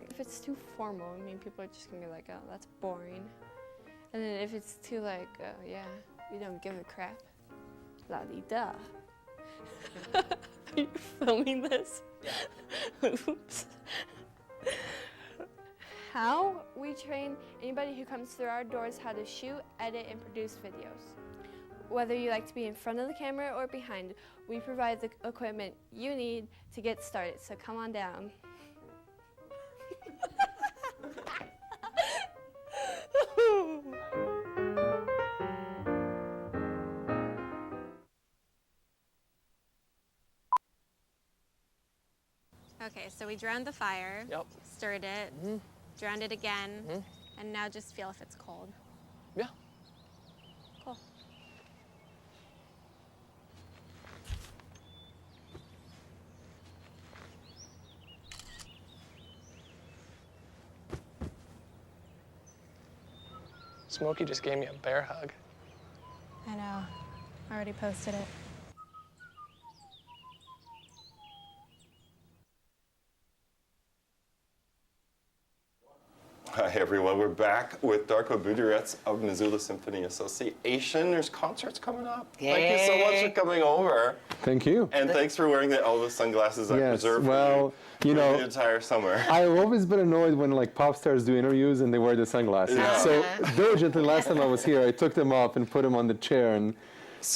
If it's too formal, I mean, people are just gonna be like, oh, that's boring. And then if it's too like, oh yeah, we don't give a crap, la-di-da. Are you filming this? Oops. How? We train anybody who comes through our doors how to shoot, edit, and produce videos. Whether you like to be in front of the camera or behind, we provide the equipment you need to get started, so come on down. Okay, so we drowned the fire, stirred it, drowned it again, and now just feel if it's cold. Yeah. Cool. Smokey just gave me a bear hug. I know. Already posted it. Hi, everyone. We're back with Darko Butoras of Missoula Symphony Association. There's concerts coming up. Thank you so much for coming over. Thank you. And thanks for wearing the Elvis sunglasses I preserved well, for you know, the entire summer. I've always been annoyed when like pop stars do interviews and they wear the sunglasses. Yeah. So diligently, last time I was here, I took them off and put them on the chair, and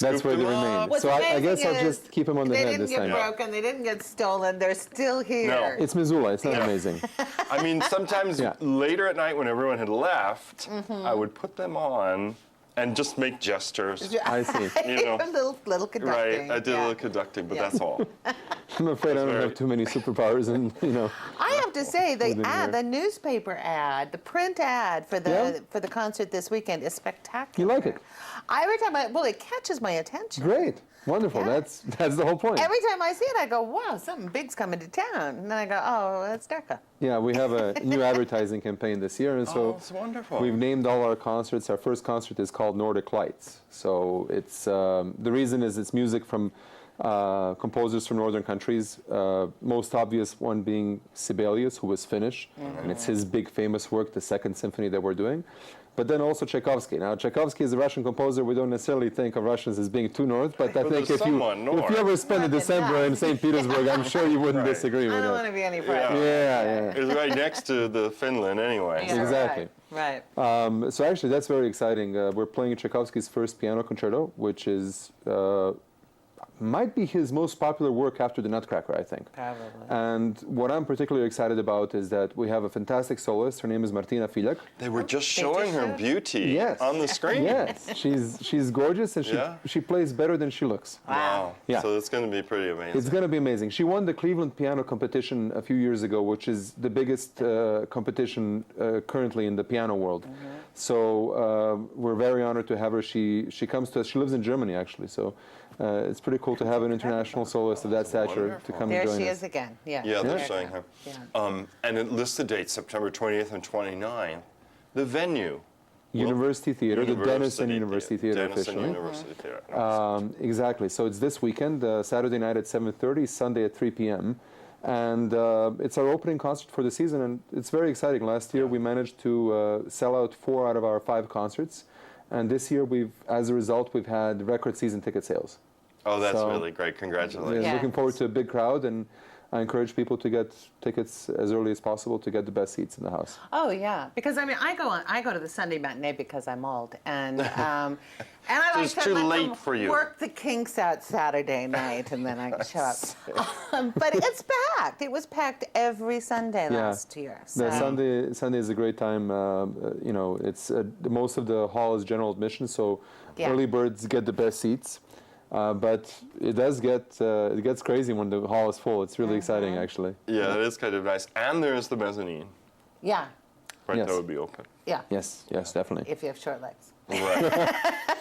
that's where they remain. What's So I guess amazing I'll is just keep them on the they head didn't this get time. broken, they didn't get stolen, they're still here. No. It's Missoula. It's not amazing. I mean, sometimes later at night when everyone had left, I would put them on and just make gestures. I see. You know. little conducting. Right, I did a little conducting, but that's all. I'm afraid I don't have too many superpowers, and you know. I have to say, the Within ad, here. the newspaper ad, the print ad for the concert this weekend is spectacular. You like it? Every time it catches my attention. Great. Wonderful. That's the whole point. Every time I see it, I go, wow, something big's coming to town. And then I go, oh, that's Darko. Yeah, we have a new advertising campaign this year, and so it's wonderful. we've named all our concerts. Our first concert is called Nordic Lights. So it's the reason is it's music from composers from northern countries. Most obvious one being Sibelius, who was Finnish, and it's his big famous work, the Second Symphony that we're doing. But then also Tchaikovsky. Now, Tchaikovsky is a Russian composer. We don't necessarily think of Russians as being too north, but I think if you ever spend a December in St. Petersburg, I'm sure you wouldn't disagree with I it. don't want to be any pressure. Yeah. It's right next to the Finland anyway. Yeah, Exactly. Right. So actually, that's very exciting. We're playing Tchaikovsky's first piano concerto, which is might be his most popular work after the Nutcracker, I think. Probably. And what I'm particularly excited about is that we have a fantastic soloist. Her name is Martina Filek. They were just showing her beauty on the screen. Yes, she's gorgeous, and she plays better than she looks. Wow. Yeah. So it's going to be pretty amazing. It's going to be amazing. She won the Cleveland Piano Competition a few years ago, which is the biggest competition currently in the piano world. So we're very honored to have her. She comes to us. She lives in Germany, actually. So it's pretty cool to have an international soloist of that stature to come and join us. There she is again. Yeah. Yeah, they're showing her. And it lists the dates, September 20th and 29th. The venue. University Theater, the Denison University Theater officially. University Theater. Exactly. So it's this weekend, Saturday night at 7:30, Sunday at 3 p.m. And it's our opening concert for the season, and it's very exciting. Last year we managed to sell out 4 out of our 5 concerts, and this year as a result, we've had record season ticket sales. Oh, that's really great. Congratulations. Yeah, looking forward to a big crowd, and I encourage people to get tickets as early as possible to get the best seats in the house. Oh yeah, because I mean I go to the Sunday matinee because I'm old, and I like to let them work the kinks out Saturday night, and then I show up. But it's packed. It was packed every Sunday last year. So. The Sunday is a great time. You know, it's most of the hall is general admission, so early birds get the best seats. But it does it gets crazy when the hall is full. It's really exciting, actually. Yeah, it is kind of nice. And there's the mezzanine. Yeah. Right, that would be open. Yeah. Yes, definitely. If you have short legs. Right.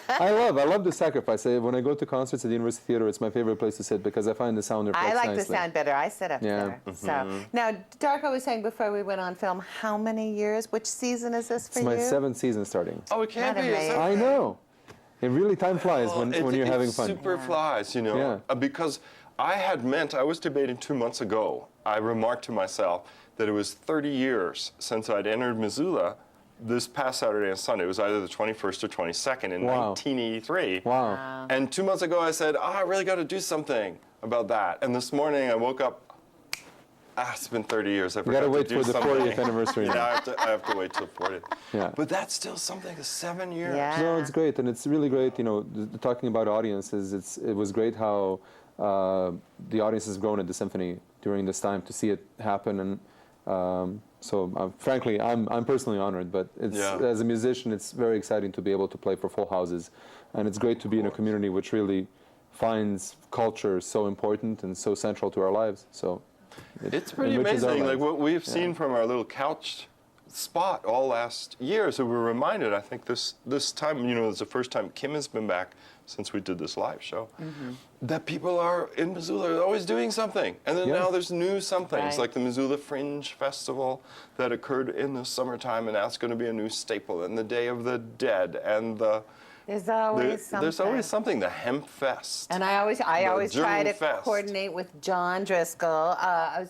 I love the sacrifice. When I go to concerts at the University Theater, it's my favorite place to sit because I find the sound reflects nicely. I like the sound better. I sit up there. So now, Darko was saying before we went on film, how many years? Which season is this for you? It's my 7th season starting. Oh, it can't be. I know. It really time flies when you're having fun. It super flies, you know. Because I was debating 2 months ago. I remarked to myself that it was 30 years since I'd entered Missoula this past Saturday and Sunday. It was either the 21st or 22nd in 1983. Wow. And 2 months ago I said, I really got to do something about that. And this morning I woke up, it's been 30 years. I forgot to do something. You got to wait for the 40th anniversary. Yeah, I have to wait till 40th. Yeah. But that's still something, 7 years. Yeah. No, it's great, and it's really great. You know, talking about audiences, it was great how the audience has grown at the symphony during this time to see it happen, and so frankly, I'm personally honored. But as a musician, it's very exciting to be able to play for full houses, and it's great to be in a community which really finds culture so important and so central to our lives. So. It's pretty amazing, like what we've seen from our little couch spot all last year. So we're reminded, I think this time, you know, it's the first time Kim has been back since we did this live show, that people are in Missoula always doing something. And then now there's new somethings, like the Missoula Fringe Festival that occurred in the summertime, and that's going to be a new staple, and the Day of the Dead, and There's always something. There's always something, the Hemp Fest. And I always try to Fest. coordinate with John Driscoll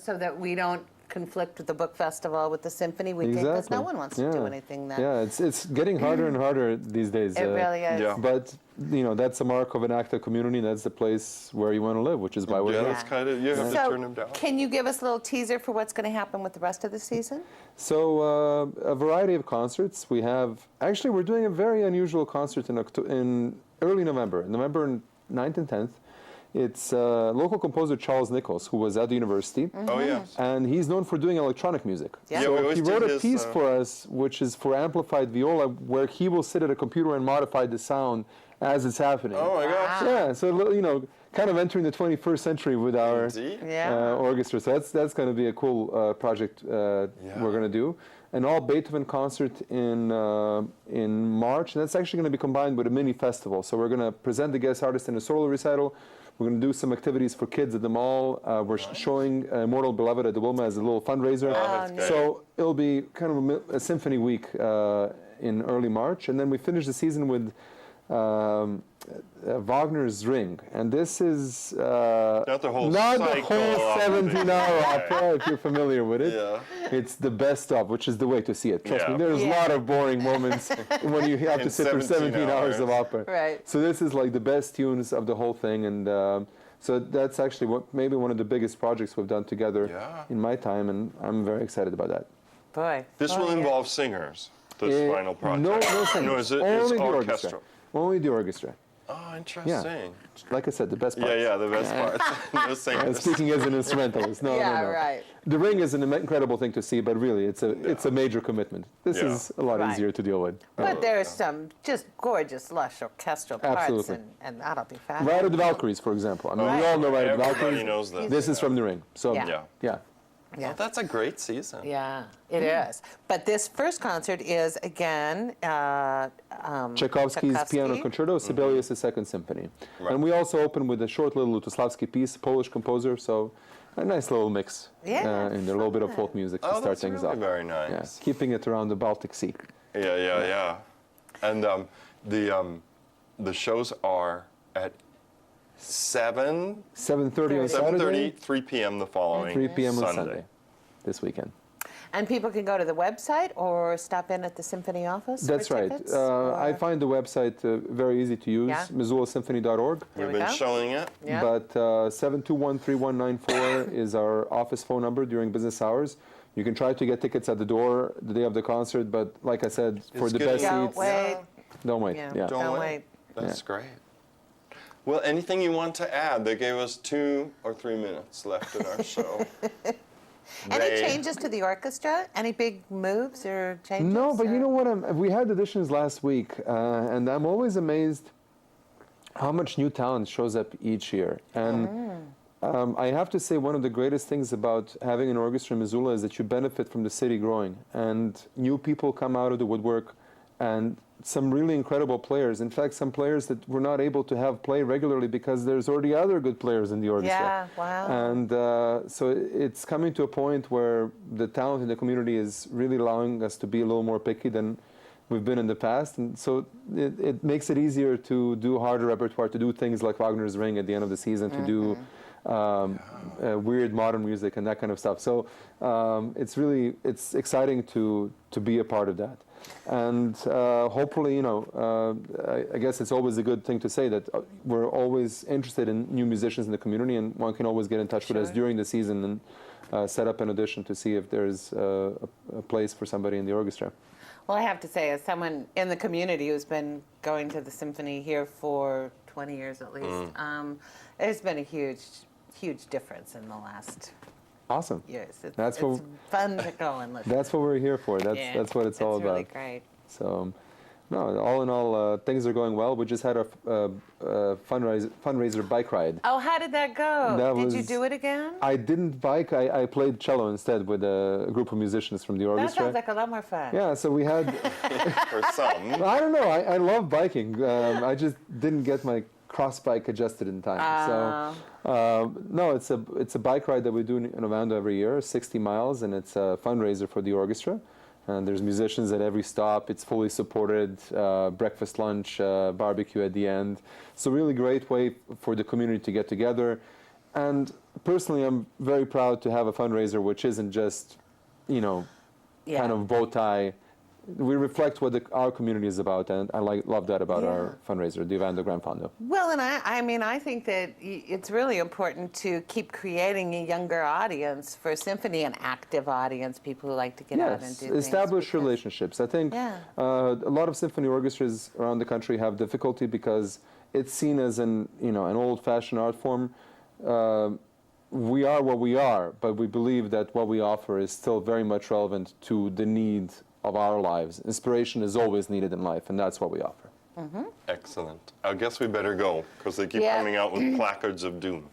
so that we don't conflict with the book festival with the symphony weekend because no one wants to do anything then. Yeah, it's getting harder and harder these days. It really is. Yeah. But you know, that's the mark of an active community. That's the place where you want to live, which is why we're here. That's kind of, you have to turn them down. Can you give us a little teaser for what's going to happen with the rest of the season? So a variety of concerts. We're doing a very unusual concert in early November 9th and 10th. It's local composer Charles Nichols, who was at the university. Oh, yes. And he's known for doing electronic music. Yeah. So he wrote a piece for us, which is for amplified viola, where he will sit at a computer and modify the sound as it's happening. Oh, my gosh. Yeah, so, you know, kind of entering the 21st century with our orchestra. So that's going to be a cool project we're going to do. An all Beethoven concert in March, and that's actually going to be combined with a mini festival. So we're going to present the guest artist in a solo recital. We're going to do some activities for kids at the mall. We're showing Immortal Beloved at the Wilma as a little fundraiser. So it'll be kind of a symphony week in early March. And then we finish the season with Wagner's Ring. And this is not the whole 17-hour opera, if you're familiar with it. Yeah. It's the best of, which is the way to see it. Trust me, there's a lot of boring moments when you have to sit through 17 hours of opera. Right. So this is like the best tunes of the whole thing, and so that's actually maybe one of the biggest projects we've done together in my time, and I'm very excited about that. Boy. This will involve singers, this final project. No singers. No, it's only the orchestral. orchestra. Only the orchestra. Oh, interesting. Like I said, the best parts. Yeah, the best parts. No singers. Speaking as an instrumentalist, no. right. The ring is an incredible thing to see, but really, it's a major commitment. This is a lot easier to deal with. But there's some just gorgeous, lush orchestral parts, Absolutely. and that'll be fabulous. Ride of the Valkyries, for example. I mean, we all know Ride of the Valkyries. Everybody knows this. This is from the ring. So, Yeah. yeah. Yeah. Well, that's a great season. Yeah, it is. But this first concert is, again, Tchaikovsky's Piano Concerto, Sibelius' Second Symphony. Right. And we also open with a short little Lutosławski piece, Polish composer, so a nice little mix in there, a little bit of folk music to start things really off. very nice. Yeah, keeping it around the Baltic Sea. Yeah. And the shows are at 7:30 on Saturday, 3 p.m. the following 3 p.m. on Sunday. Sunday, this weekend. And people can go to the website or stop in at the symphony office. That's for right. tickets, I find the website very easy to use, Yeah. MissoulaSymphony.org. We've been showing it. Yeah. But 721-3194 is our office phone number during business hours. You can try to get tickets at the door the day of the concert, but like I said, for the best Don't seats, wait. don't wait. Yeah. Don't wait. That's great. Well, anything you want to add? They gave us 2 or 3 minutes left in our show. Any changes to the orchestra? Any big moves or changes? No, but or? you know what? We had auditions last week, and I'm always amazed how much new talent shows up each year. And I have to say, one of the greatest things about having an orchestra in Missoula is that you benefit from the city growing, and new people come out of the woodwork, and some really incredible players. In fact, some players that we're not able to have play regularly because there's already other good players in the orchestra. Yeah, wow. And so it's coming to a point where the talent in the community is really allowing us to be a little more picky than we've been in the past. And so it makes it easier to do harder repertoire, to do things like Wagner's Ring at the end of the season, to do weird modern music and that kind of stuff. So it's exciting to be a part of that. And hopefully, I guess it's always a good thing to say that we're always interested in new musicians in the community, and one can always get in touch with us during the season and set up an audition to see if there's a place for somebody in the orchestra. Well, I have to say, as someone in the community who's been going to the symphony here for 20 years at least, there's been a huge difference in the last Awesome. years. It's what, fun to go and listen. That's what we're here for. That's what it's all about. It's really great. So, no, all in all, things are going well. We just had a fundraiser bike ride. Oh, how did that go? Did you was- do it again? I didn't bike. I played cello instead with a group of musicians from the That orchestra. sounds like a lot more fun. Yeah, so we had. For some. I don't know. I love biking. I just didn't get my cross bike adjusted in time. So no, it's a bike ride that we do in Ovando every year, 60 miles, and it's a fundraiser for the orchestra. And there's musicians at every stop. It's fully supported, breakfast, lunch, barbecue at the end. So really great way for the community to get together. And personally, I'm very proud to have a fundraiser which isn't just, kind of bow tie. We reflect what our community is about, and I love that about our fundraiser, the Ovando Grand Fondo. Well, and I think that it's really important to keep creating a younger audience for symphony, an active audience, people who like to get out and do things. Establish relationships. I think a lot of symphony orchestras around the country have difficulty because it's seen as an old-fashioned art form. We are what we are, but we believe that what we offer is still very much relevant to the need of our lives. Inspiration is always needed in life, and that's what we offer. Excellent. I guess we better go because they keep coming out with placards of doom.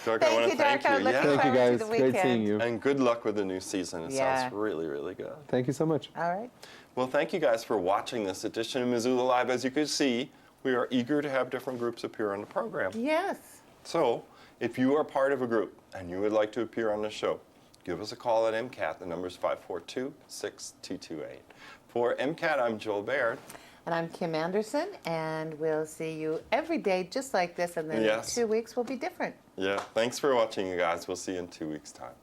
Darko, I want to thank you. Thank you, guys. Great seeing you. And good luck with the new season. It sounds really, really good. Thank you so much. All right. Well, thank you guys for watching this edition of Missoula Live. As you can see, we are eager to have different groups appear on the program. Yes. So, if you are part of a group and you would like to appear on the show, give us a call at MCAT. The number is 542-6228. For MCAT, I'm Joel Baird. And I'm Kim Anderson, and we'll see you every day just like this, and then in 2 weeks will be different. Yeah, thanks for watching, you guys. We'll see you in 2 weeks' time.